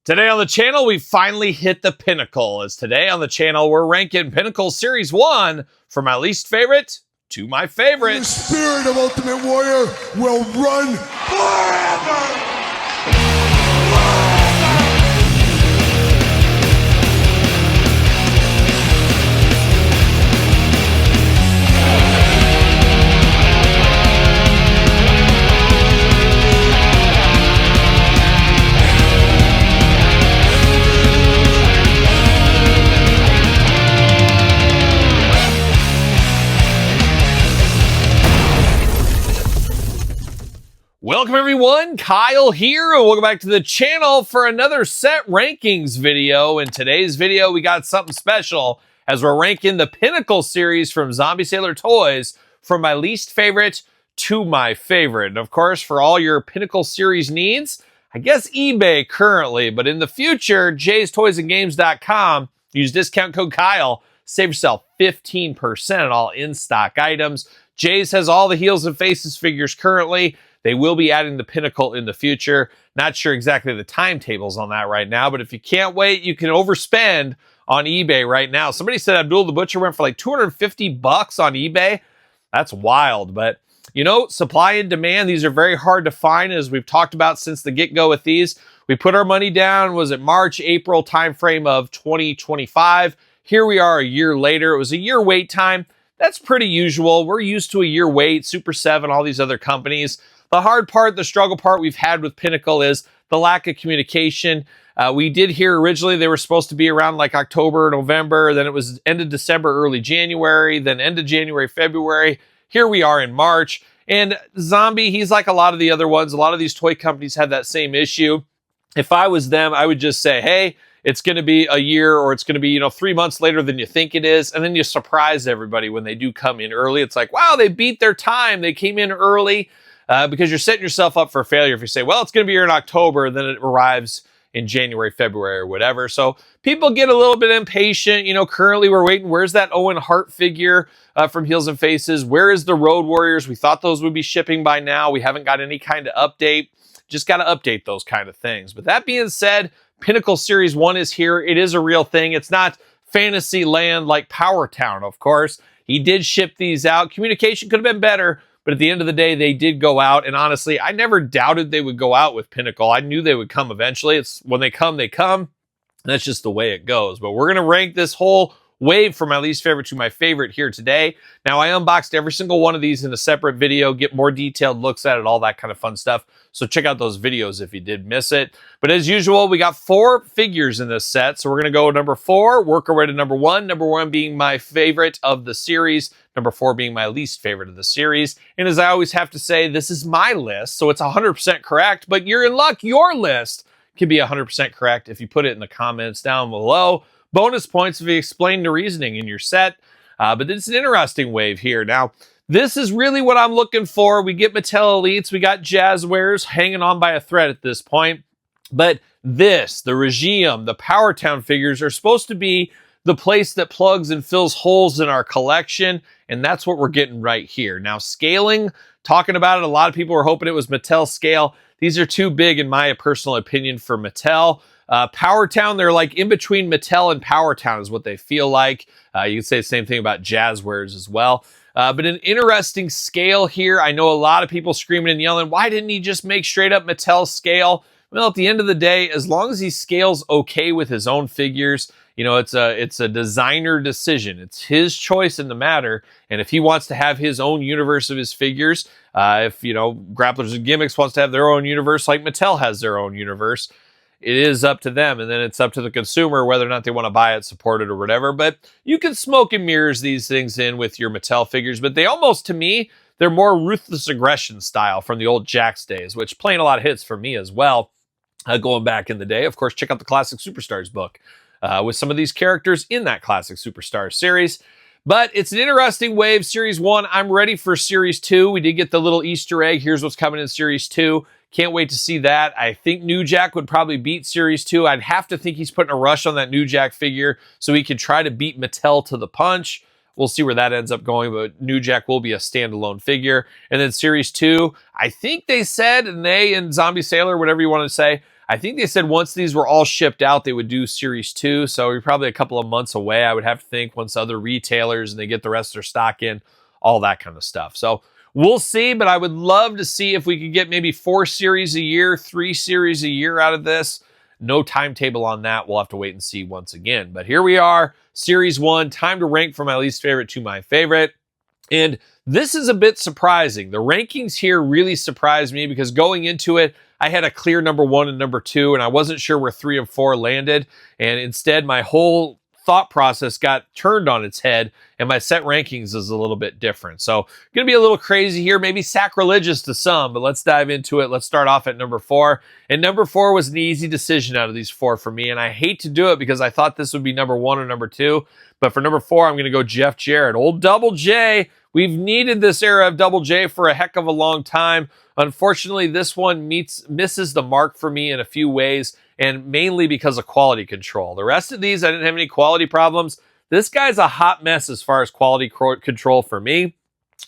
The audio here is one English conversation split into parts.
Today on the channel, we finally hit the Pinnacle. As today on the channel, we're ranking Pinnacle Series 1 from my least favorite to my favorite. The spirit of Ultimate Warrior will run forever! Welcome everyone, Kyle here, and welcome back to the channel for another set rankings video. In today's video, we got something special as we're ranking the Pinnacle series from Zombie Sailor Toys from my least favorite to my favorite. And of course, for all your Pinnacle series needs, I guess eBay currently, but in the future, jaystoysandgames.com, use discount code Kyle, save yourself 15% on all in-stock items. Jay's has all the Heels and Faces figures currently. They will be adding the Pinnacle in the future. Not sure exactly the timetables on that right now, but if you can't wait, you can overspend on eBay right now. Somebody said Abdul the Butcher went for like $250 on eBay. That's wild, but you know, supply and demand, these are very hard to find, as we've talked about since the get-go with these. We put our money down, was it March, April timeframe of 2025. Here we are a year later. It was a year wait time. That's pretty usual. We're used to a year wait, Super 7, all these other companies. The hard part, the struggle part we've had with Pinnacle is the lack of communication. We did hear originally they were supposed to be around like October, November, then it was end of December, early January, then end of January, February. Here we are in March. And Zombie, he's like a lot of the other ones. A lot of these toy companies have that same issue. If I was them, I would just say, hey, it's going to be a year, or it's going to be, 3 months later than you think it is. And then you surprise everybody when they do come in early. It's like, wow, they beat their time. They came in early. Because you're setting yourself up for failure if you say, well, it's going to be here in October, then it arrives in January, February, or whatever. So people get a little bit impatient. Currently we're waiting. Where's that Owen Hart figure from Heels and Faces? Where is the Road Warriors? We thought those would be shipping by now. We haven't got any kind of update. Just got to update those kind of things. But that being said, Pinnacle Series 1 is here. It is a real thing. It's not fantasy land like Power Town, of course. He did ship these out. Communication could have been better. But at the end of the day, they did go out. And honestly, I never doubted they would go out with Pinnacle. I knew they would come eventually. It's when they come, they come. And that's just the way it goes. But we're going to rank this whole wave from my least favorite to my favorite here today. Now, I unboxed every single one of these in a separate video, get more detailed looks at it, all that kind of fun stuff. So check out those videos if you did miss it. But as usual, we got 4 figures in this set. So we're going to go number 4, work our way to number 1. Number 1 being my favorite of the series. Number 4 being my least favorite of the series. And as I always have to say, this is my list, so it's 100% correct. But you're in luck. Your list can be 100% correct if you put it in the comments down below. Bonus points if you explain the reasoning in your set. But it's an interesting wave here. Now, this is really what I'm looking for. We get Mattel Elites. We got Jazzwares hanging on by a thread at this point. But this, the Regime, the Power Town figures are supposed to be the place that plugs and fills holes in our collection. And that's what we're getting right here. Now, scaling, talking about it, a lot of people were hoping it was Mattel scale. These are too big, in my personal opinion, for Mattel. Power Town, they're like in between Mattel and Power Town is what they feel like. You can say the same thing about Jazzwares as well. But an interesting scale here. I know a lot of people screaming and yelling, why didn't he just make straight up Mattel scale? Well, at the end of the day, as long as he scales okay with his own figures, it's a designer decision. It's his choice in the matter. And if he wants to have his own universe of his figures, if, Grapplers and Gimmicks wants to have their own universe like Mattel has their own universe, it is up to them. And then it's up to the consumer whether or not they want to buy it, support it, or whatever. But you can smoke and mirrors these things in with your Mattel figures. But they almost, to me, they're more ruthless aggression style from the old Jakks days, which playing a lot of hits for me as well. Going back in the day, of course, check out the Classic Superstars book with some of these characters in that Classic Superstars series. But it's an interesting wave. Series 1, I'm ready for Series 2. We did get the little Easter egg. Here's what's coming in Series 2. Can't wait to see that. I think New Jack would probably beat Series 2. I'd have to think he's putting a rush on that New Jack figure so he could try to beat Mattel to the punch. We'll see where that ends up going, but New Jack will be a standalone figure. And then Series 2, I think they said, and they and Zombie Sailor, whatever you want to say, I think they said once these were all shipped out, they would do Series 2. So we're probably a couple of months away, I would have to think, once other retailers and they get the rest of their stock in, all that kind of stuff. So we'll see, but I would love to see if we could get maybe 4 series a year, 3 series a year out of this. No timetable on that. We'll have to wait and see once again. But here we are, Series 1, time to rank from my least favorite to my favorite. And this is a bit surprising. The rankings here really surprised me because going into it, I had a clear number 1 and number 2, and I wasn't sure where 3 and 4 landed. And instead, my whole thought process got turned on its head, and my set rankings is a little bit different. So going to be a little crazy here, maybe sacrilegious to some, but let's dive into it. Let's start off at number 4. And number 4 was an easy decision out of these 4 for me, and I hate to do it because I thought this would be number 1 or number 2. But for number 4, I'm going to go Jeff Jarrett. Old Double J. We've needed this era of Double J for a heck of a long time. Unfortunately, this one misses the mark for me in a few ways, and mainly because of quality control. The rest of these, I didn't have any quality problems. This guy's a hot mess as far as quality control for me.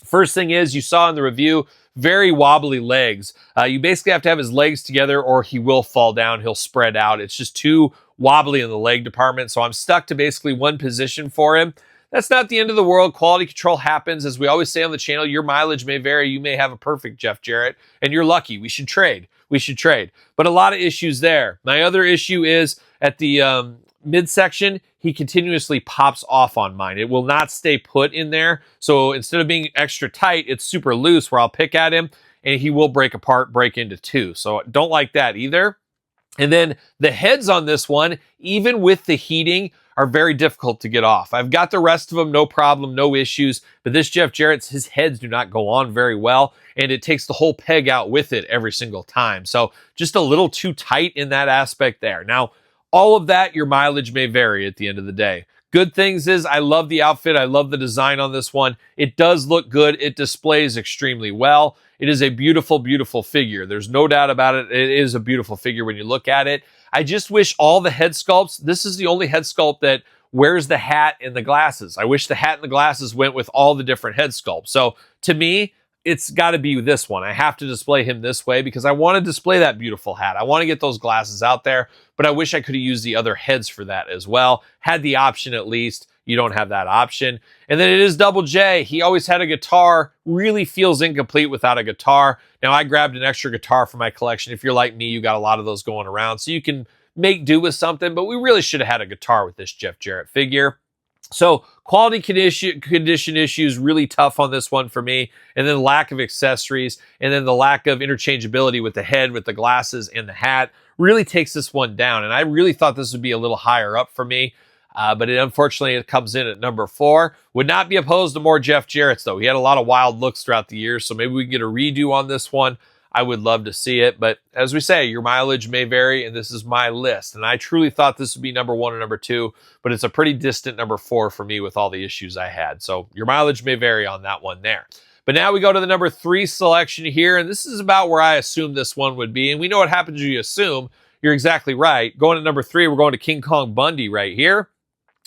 First thing is, you saw in the review, very wobbly legs. You basically have to have his legs together or he will fall down. He'll spread out. It's just too wobbly in the leg department, so I'm stuck to basically one position for him. That's not the end of the world. Quality control happens. As we always say on the channel, your mileage may vary. You may have a perfect Jeff Jarrett, and you're lucky. We should trade. But a lot of issues there. My other issue is at the midsection, he continuously pops off on mine. It will not stay put in there. So instead of being extra tight, it's super loose where I'll pick at him, and he will break apart, break into 2. So don't like that either. And then the heads on this one, even with the heating, are very difficult to get off. I've got the rest of them, no problem, no issues, but this Jeff Jarrett's, his heads do not go on very well, and it takes the whole peg out with it every single time. So just a little too tight in that aspect there. Now, all of that, your mileage may vary at the end of the day. Good things is I love the outfit. I love the design on this one. It does look good. It displays extremely well. It is a beautiful, beautiful figure. There's no doubt about it. It is a beautiful figure when you look at it. I just wish all the head sculpts, this is the only head sculpt that wears the hat and the glasses. I wish the hat and the glasses went with all the different head sculpts. So to me, it's got to be this one. I have to display him this way because I want to display that beautiful hat. I want to get those glasses out there, but I wish I could have used the other heads for that as well. Had the option at least. You don't have that option. And then it is Double J. He always had a guitar. Really feels incomplete without a guitar. Now, I grabbed an extra guitar for my collection. If you're like me, you got a lot of those going around, so you can make do with something, but we really should have had a guitar with this Jeff Jarrett figure. So quality condition issues, really tough on this one for me. And then lack of accessories, and then the lack of interchangeability with the head, with the glasses, and the hat really takes this one down. And I really thought this would be a little higher up for me. But unfortunately, it comes in at number 4. Would not be opposed to more Jeff Jarrett's, though. He had a lot of wild looks throughout the year, so maybe we can get a redo on this one. I would love to see it. But as we say, your mileage may vary, and this is my list. And I truly thought this would be number 1 or number 2, but it's a pretty distant number 4 for me with all the issues I had. So your mileage may vary on that one there. But now we go to the number 3 selection here, and this is about where I assumed this one would be. And we know what happens when you assume. You're exactly right. Going to number 3, we're going to King Kong Bundy right here.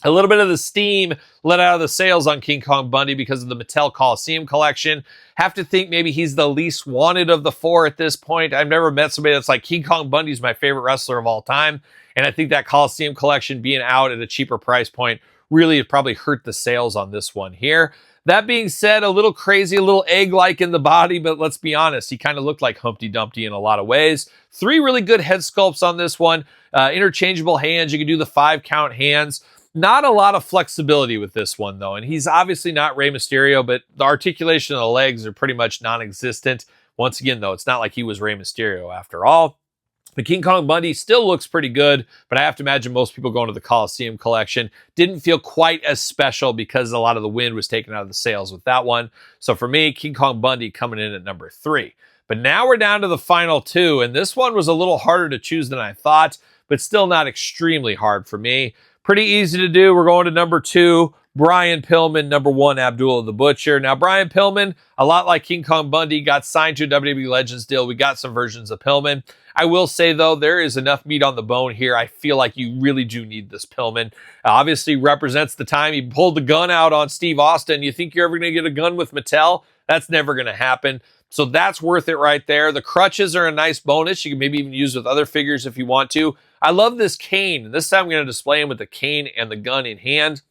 A little bit of the steam let out of the sails on King Kong Bundy because of the Mattel Coliseum collection. Have to think maybe he's the least wanted of the 4 at this point. I've never met somebody that's like, King Kong Bundy's my favorite wrestler of all time. And I think that Coliseum collection being out at a cheaper price point really probably hurt the sales on this one here. That being said, a little crazy, a little egg-like in the body, but let's be honest, he kind of looked like Humpty Dumpty in a lot of ways. 3 really good head sculpts on this one. Interchangeable hands. You can do the 5-count hands. Not a lot of flexibility with this one, though, and he's obviously not Rey Mysterio, but the articulation of the legs are pretty much non-existent. Once again, though, it's not like he was Rey Mysterio after all. The King Kong Bundy still looks pretty good, but I have to imagine most people going to the Coliseum collection didn't feel quite as special because a lot of the wind was taken out of the sails with that one. So for me, King Kong Bundy coming in at number 3. But now we're down to the final 2, and this one was a little harder to choose than I thought, but still not extremely hard for me. Pretty easy to do. We're going to number 2, Brian Pillman, number 1, Abdullah the Butcher. Now, Brian Pillman, a lot like King Kong Bundy, got signed to a WWE Legends deal. We got some versions of Pillman. I will say, though, there is enough meat on the bone here. I feel like you really do need this Pillman. Obviously represents the time he pulled the gun out on Steve Austin. You think you're ever going to get a gun with Mattel? That's never going to happen. So that's worth it right there. The crutches are a nice bonus. You can maybe even use with other figures if you want to. I love this cane. This time I'm going to display him with the cane and the gun in hand.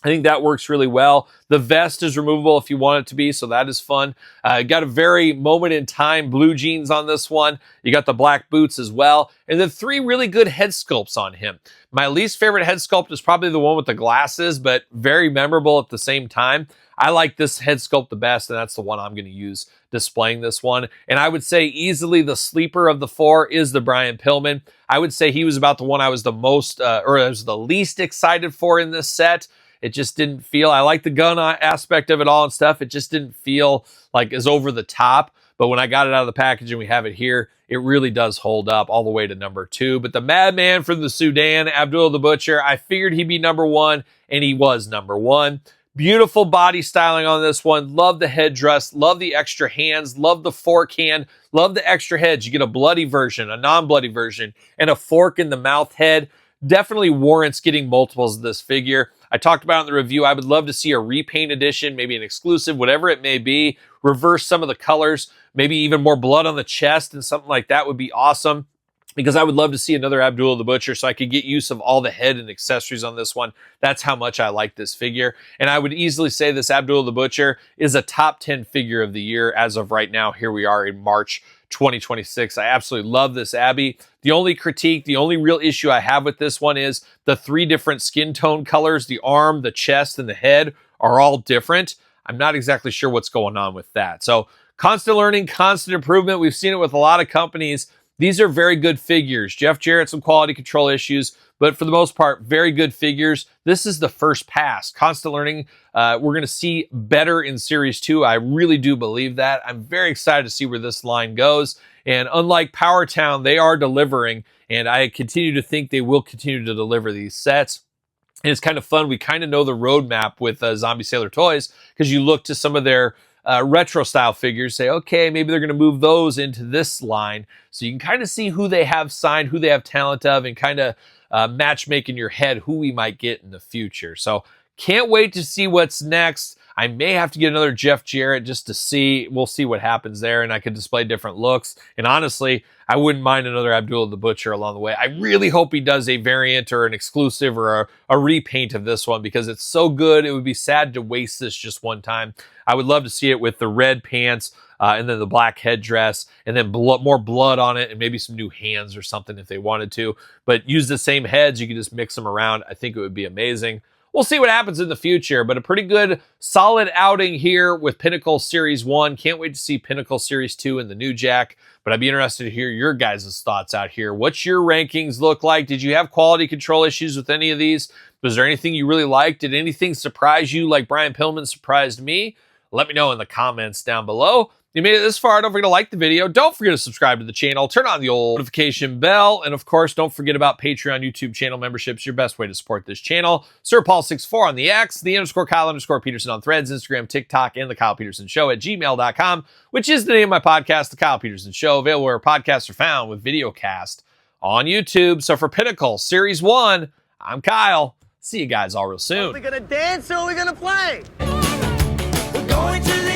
I think that works really well. The vest is removable if you want it to be, so that is fun. Got a very moment in time blue jeans on this one. You got the black boots as well. And then 3 really good head sculpts on him. My least favorite head sculpt is probably the one with the glasses, but very memorable at the same time. I like this head sculpt the best, and that's the one I'm going to use displaying this one. And I would say easily the sleeper of the 4 is the Brian Pillman. I would say he was about the one I was the most, or I was the least excited for in this set. It just didn't feel, I like the gun aspect of it all and stuff. It just didn't feel like as over the top. But when I got it out of the package and we have it here, it really does hold up all the way to number 2. But the Madman from the Sudan, Abdullah the Butcher, I figured he'd be number 1, and he was number 1. Beautiful body styling on this one. Love the headdress. Love the extra hands. Love the forehand. Love the extra heads. You get a bloody version, a non-bloody version, and a fork in the mouth head. Definitely warrants getting multiples of this figure. I talked about it in the review. I would love to see a repaint edition, maybe an exclusive, whatever it may be. Reverse some of the colors, maybe even more blood on the chest and something like that would be awesome. Because I would love to see another Abdullah the Butcher so I could get use of all the head and accessories on this one. That's how much I like this figure. And I would easily say this Abdullah the Butcher is a top 10 figure of the year as of right now. Here we are in March 2026. I absolutely love this Abby. The only critique, the only real issue I have with this one is the 3 different skin tone colors. The arm, the chest, and the head are all different. I'm not exactly sure what's going on with that. So constant learning, constant improvement. We've seen it with a lot of companies. These are very good figures. Jeff Jarrett, some quality control issues, but for the most part, very good figures. This is the first pass. Constant learning. We're going to see better in Series 2. I really do believe that. I'm very excited to see where this line goes. And unlike Power Town, they are delivering, and I continue to think they will continue to deliver these sets. And it's kind of fun. We kind of know the roadmap with Zombie Sailor Toys because you look to some of their retro style figures, say, okay, maybe they're going to move those into this line. So you can kind of see who they have signed, who they have talent of, and kind of matchmake in your head who we might get in the future. So can't wait to see what's next. I may have to get another Jeff Jarrett just to see. We'll see what happens there, and I could display different looks. And honestly, I wouldn't mind another Abdullah the Butcher along the way. I really hope he does a variant or an exclusive or a repaint of this one because it's so good. It would be sad to waste this just one time. I would love to see it with the red pants and then the black headdress and then more blood on it and maybe some new hands or something if they wanted to. But use the same heads. You can just mix them around. I think it would be amazing. We'll see what happens in the future, but a pretty good, solid outing here with Pinnacle Series 1. Can't wait to see Pinnacle Series 2 and the new Jack, but I'd be interested to hear your guys' thoughts out here. What's your rankings look like? Did you have quality control issues with any of these? Was there anything you really liked? Did anything surprise you like Brian Pillman surprised me? Let me know in the comments down below. If you made it this far, don't forget to like the video. Don't forget to subscribe to the channel. Turn on the old notification bell. And of course, don't forget about Patreon, YouTube channel memberships. Your best way to support this channel. Sir Paul64 on the X, _Kyle_Peterson on Threads, Instagram, TikTok, and TheKylePetersonShow at gmail.com, which is the name of my podcast, The Kyle Peterson Show, available where podcasts are found with videocast on YouTube. So for Pinnacle Series 1, I'm Kyle. See you guys all real soon. Are we gonna dance or are we gonna play? We're going to